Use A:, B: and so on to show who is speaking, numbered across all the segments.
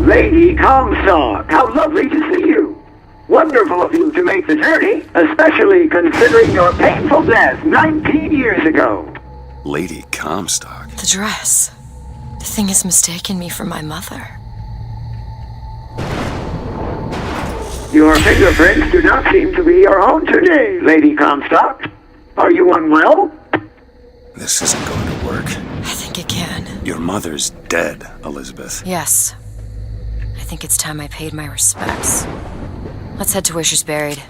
A: Lady Comstock, how lovely to see you. Wonderful of you to make the journey, especially considering your painful death 19 years ago.
B: Lady Comstock?
C: The dress. The thing has mistaken me for my mother.
A: Your fingerprints do not seem to be your own today, Lady Comstock. Are you unwell?
B: This isn't going to work.
C: I think it can.
B: Your mother's dead, Elizabeth.
C: Yes. I think it's time I paid my respects. Let's head to where she's buried.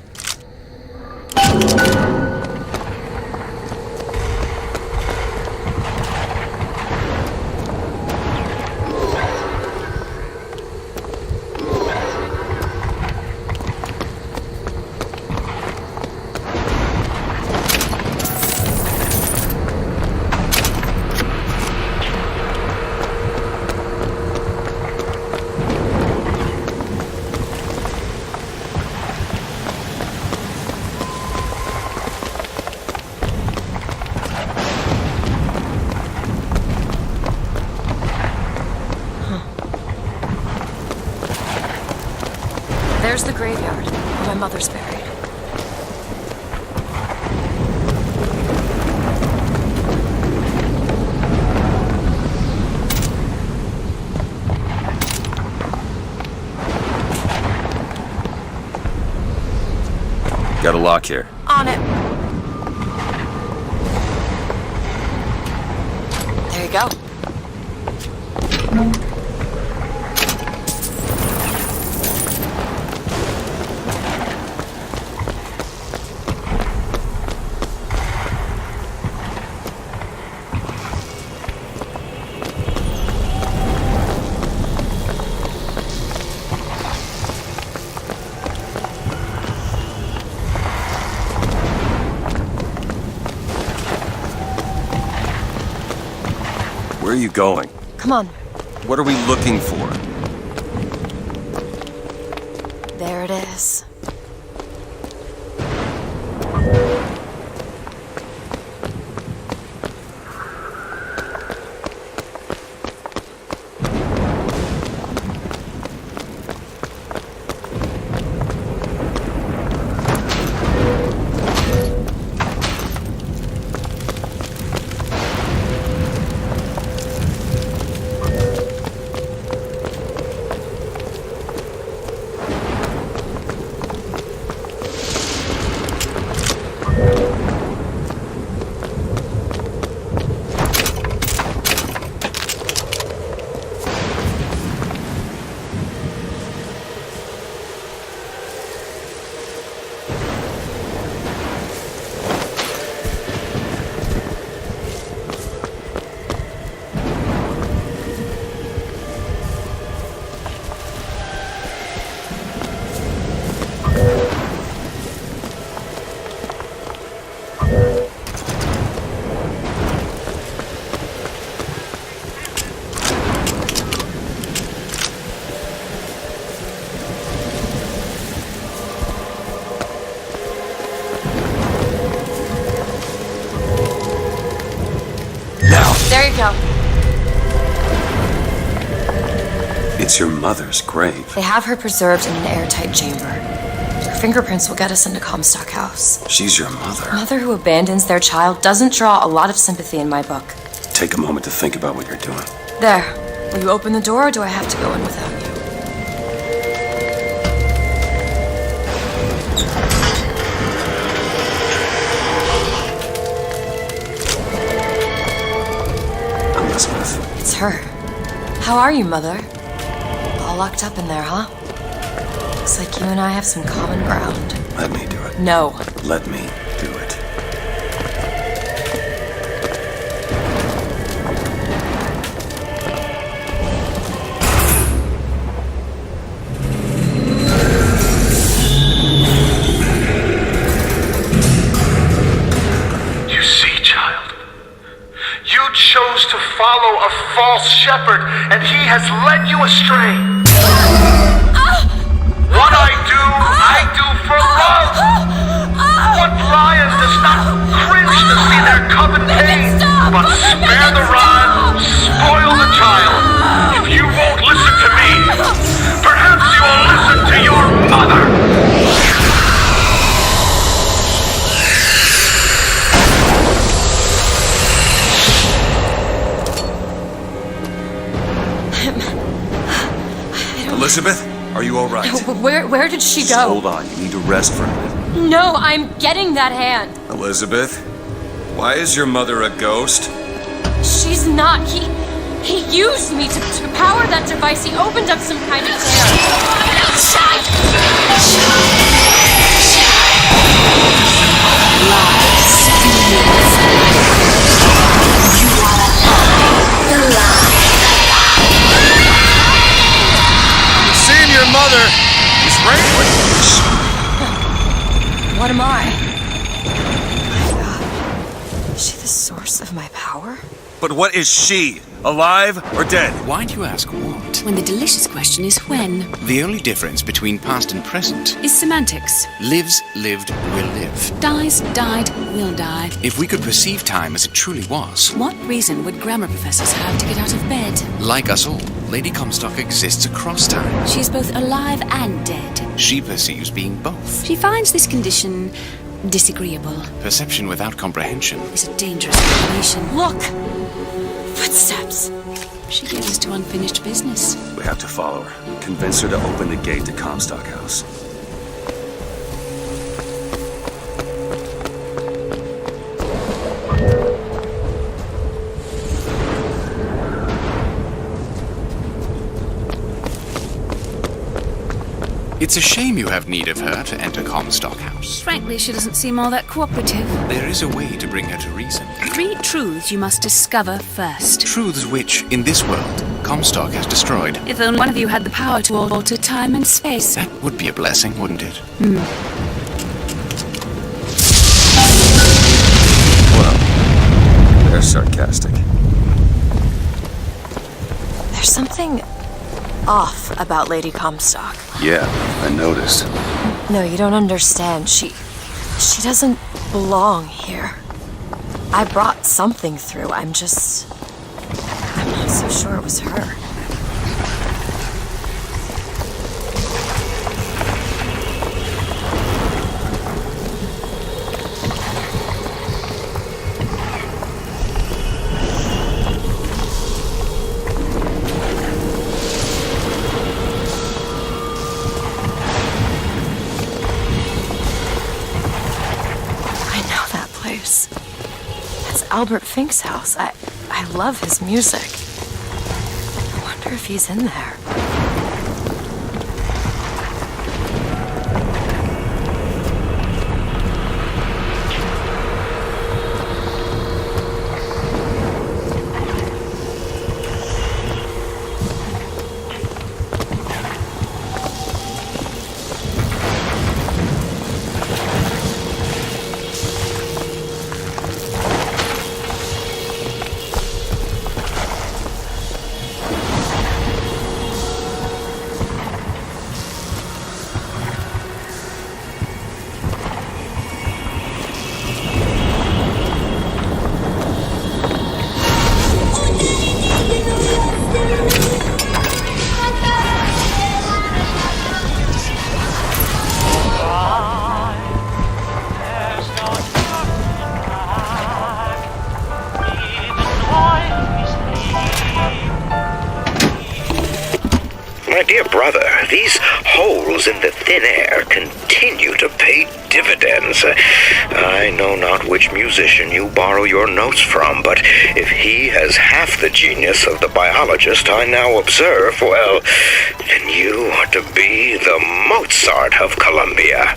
C: There's the graveyard, where my mother's buried.
B: Got a lock here.
C: On it. There you go.
B: Where are you going?
C: Come on.
B: What are we looking for?
C: There it is. There you go.
B: It's your mother's grave.
C: They have her preserved in an airtight chamber. Her fingerprints will get us into Comstock House.
B: She's your mother.
C: A mother who abandons their child doesn't draw a lot of sympathy in my book.
B: Take a moment to think about what you're doing.
C: There. Will you open the door, or do I have to go in without you?
B: Elizabeth.
C: It's her. How are you, Mother? All locked up in there, huh? Looks like you and I have some common ground.
B: Let me do it.
C: No.
B: Let me do it.
D: You see, child, you chose to follow a false shepherd, and he has led you astray. What I do for love. What lion does not cringe to see their cub in pain, but spare the rod, spoil the child. If you won't listen to me,
B: Elizabeth, are you all right?
C: Where did she
B: Just
C: go?
B: hold on. You need to rest for a minute.
C: No, I'm getting that hand.
B: Elizabeth, why is your mother a ghost?
C: She's not. He used me to power that device. He opened up some kind of
B: Seeing your mother is right.
C: What am I? Oh my God. Is she the source of my power?
B: But what is she? Alive or dead?
E: Why do you ask what?
F: When the delicious question is when.
E: The only difference between past and present
F: Is semantics.
E: lives, lived, will live.
F: Dies, died, will die.
E: If we could perceive time as it truly was,
F: What reason would grammar professors have to get out of bed?
E: like us all, Lady Comstock exists across time.
F: She is both alive and dead.
E: She perceives being both.
F: She finds this condition disagreeable.
E: Perception without comprehension.
F: Is a dangerous combination.
C: Look! Footsteps.
F: She gives us to unfinished business.
B: We have to follow her. Convince her to open the gate to Comstock House.
E: It's a shame you have need of her to enter Comstock House.
F: Frankly, she doesn't seem all that cooperative.
E: There is a way to bring her to reason.
F: 3 truths you must discover first.
E: Truths which, in this world, Comstock has destroyed.
F: If only one of you had the power to alter time and space.
E: That would be a blessing, wouldn't it?
B: Well, they're sarcastic.
C: There's something off about Lady Comstock.
B: Yeah, I noticed.
C: No, you don't understand. She doesn't belong here. I brought something through. I'm not so sure it was her. That's Albert Fink's house. I love his music. I wonder if he's in there.
G: My dear brother, these holes in the thin air continue to pay dividends. I know not which musician you borrow your notes from, but if he has half the genius of the biologist I now observe, well, then you are to be the Mozart of Columbia.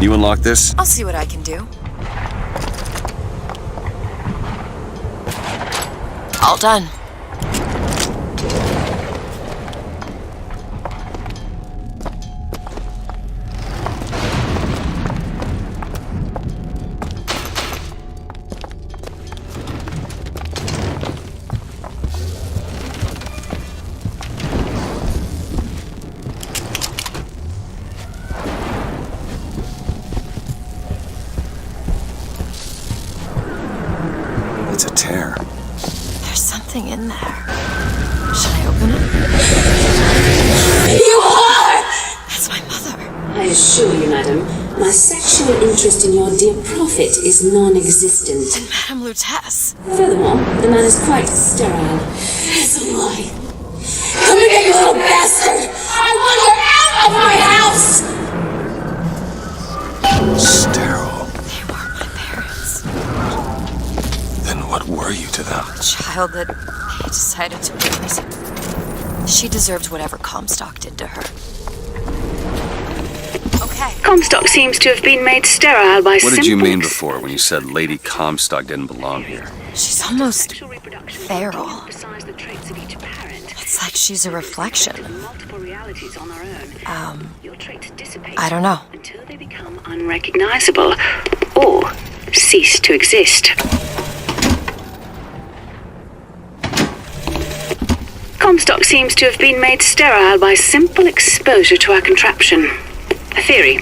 B: You unlock this?
C: I'll see what I can do. All done.
B: It's a tear.
C: There's something in there. Should I open it?
H: You are!
C: That's my mother.
H: I assure you, madam, my sexual interest in your dear prophet is non-existent.
C: Madame Lutece.
H: Furthermore, the man is quite sterile. It's a lie. Come here, you little bastard! I want you out of my house!
B: Sterile.
C: They weren't my parents.
B: Then what were you to them?
C: A child that they decided to imprison. She deserved whatever Comstock did to her. Okay.
F: Comstock seems to have been made sterile by
B: What did you mean before when you said Lady Comstock didn't belong here?
C: She's almost feral. It's like she's a reflection. I don't know.
F: Until they become unrecognizable or cease to exist. Comstock seems to have been made sterile by simple exposure to our contraption. A theory.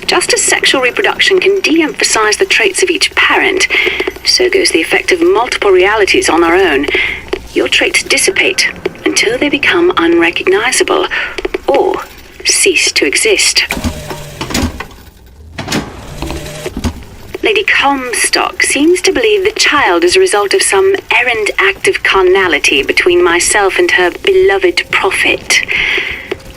F: Just as sexual reproduction can de-emphasize the traits of each parent, so goes the effect of multiple realities on our own. Your traits dissipate until they become unrecognizable or cease to exist. Lady Comstock seems to believe the child is a result of some errant act of carnality between myself and her beloved prophet.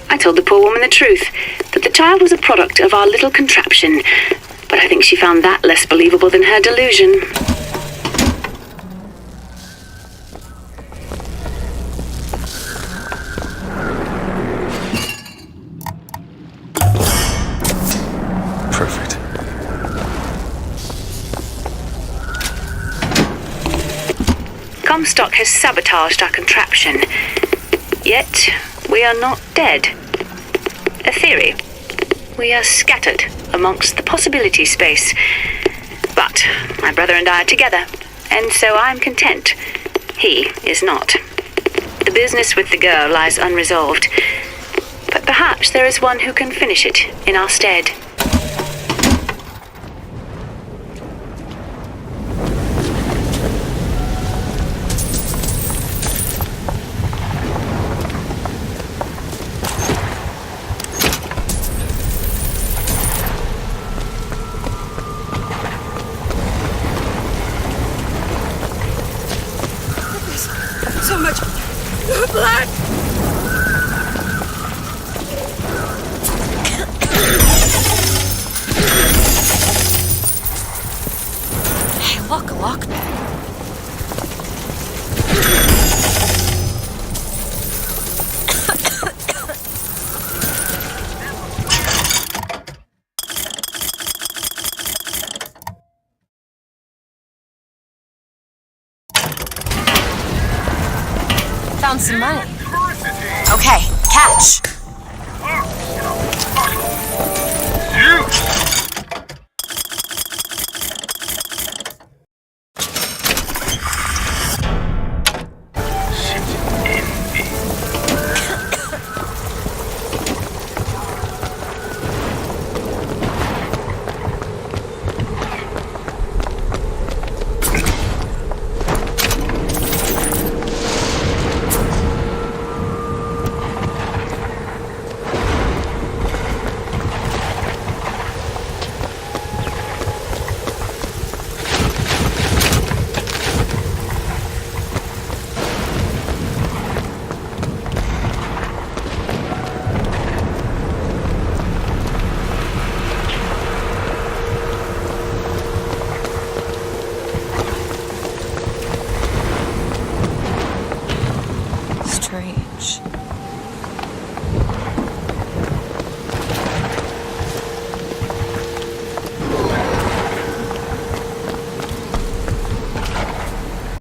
F: I told the poor woman the truth, that the child was a product of our little contraption, but I think she found that less believable than her delusion.
B: Perfect.
F: Comstock has sabotaged our contraption, yet we are not dead. A theory. We are scattered amongst the possibility space. But my brother and I are together, and so I'm content. He is not. The business with the girl lies unresolved, but perhaps there is one who can finish it in our stead.
C: So much blood! Hey, look, a lockpick. Found some money. Okay, catch.
D: You